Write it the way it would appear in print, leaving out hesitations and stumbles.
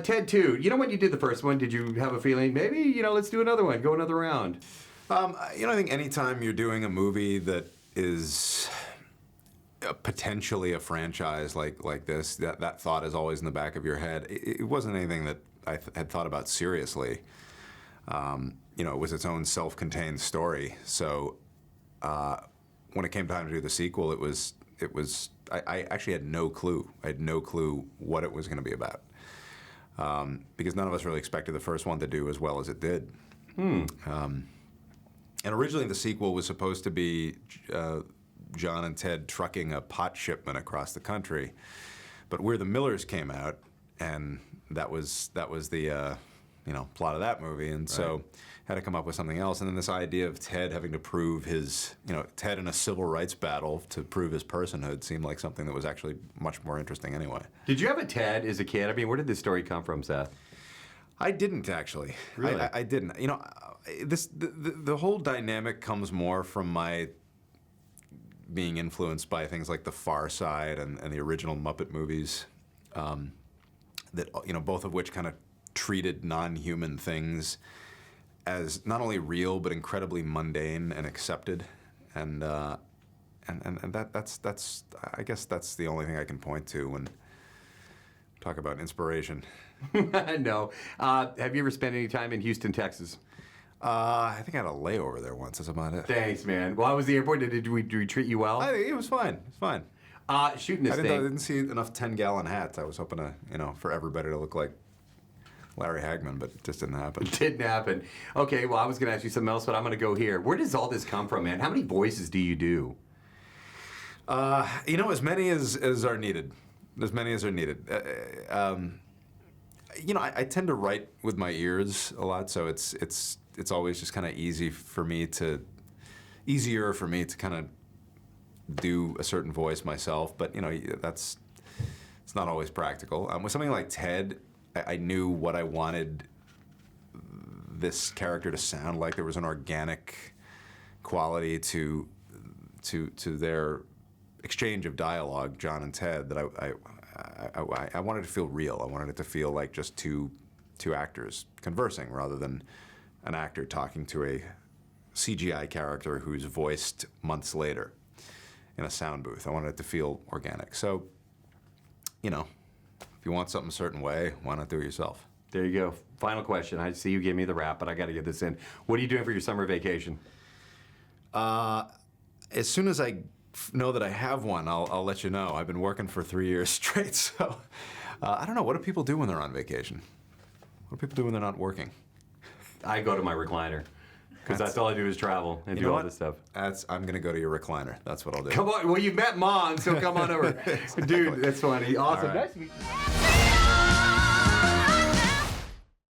Ted 2. You know, when you did the first one, did you have a feeling, maybe, let's do another one, go another round? I think anytime you're doing a movie that is potentially a franchise like this, that thought is always in the back of your head. It wasn't anything that I had thought about seriously. It was its own self-contained story. So when it came time to do the sequel, I actually had no clue. I had no clue what it was going to be about. Because none of us really expected the first one to do as well as it did. And originally the sequel was supposed to be John and Ted trucking a pot shipment across the country. But We're the Millers came out, and that was the plot of that movie, and so had to come up with something else. And then this idea of Ted having to prove his, Ted in a civil rights battle to prove his personhood seemed like something that was actually much more interesting anyway. Did you have a Ted as a kid? I mean, where did this story come from, Seth? I didn't actually. Really? I didn't. The whole dynamic comes more from my being influenced by things like The Far Side and the original Muppet movies, that both of which kind of treated non-human things as not only real but incredibly mundane and accepted, and that's I guess that's the only thing I can point to when talk about inspiration. No. Have you ever spent any time in Houston, Texas? I think I had a layover there once. That's about it. Thanks, man. Well, how was the airport? Did we treat you well? I think it was fine. It was fine. Shooting this I thing. didn't see enough 10-gallon hats. I was hoping to, for everybody to look like Larry Hagman, but it just didn't happen. It didn't happen. Okay, well, I was going to ask you something else, but I'm going to go here. Where does all this come from, man? How many voices do you do? As many as are needed. As many as are needed. I tend to write with my ears a lot, so it's always just kind of easier for me to kind of do a certain voice myself. But it's not always practical. With something like Ted, I knew what I wanted this character to sound like. There was an organic quality to their exchange of dialogue, John and Ted, that I wanted to feel real. I wanted it to feel like just two actors conversing rather than an actor talking to a CGI character who's voiced months later in a sound booth. I wanted it to feel organic. So, if you want something a certain way, why not do it yourself? There you go. Final question. I see you gave me the wrap, but I got to get this in. What are you doing for your summer vacation? As soon as I know that I have one, I'll let you know. I've been working for 3 years straight, so I don't know. What do people do when they're on vacation? What do people do when they're not working? I go to my recliner, because that's all I do is travel and do all this stuff. I'm going to go to your recliner. That's what I'll do. Come on. Well, you met Mom, so come on over. Exactly. Dude, that's funny. Awesome. All right. Nice to meet you.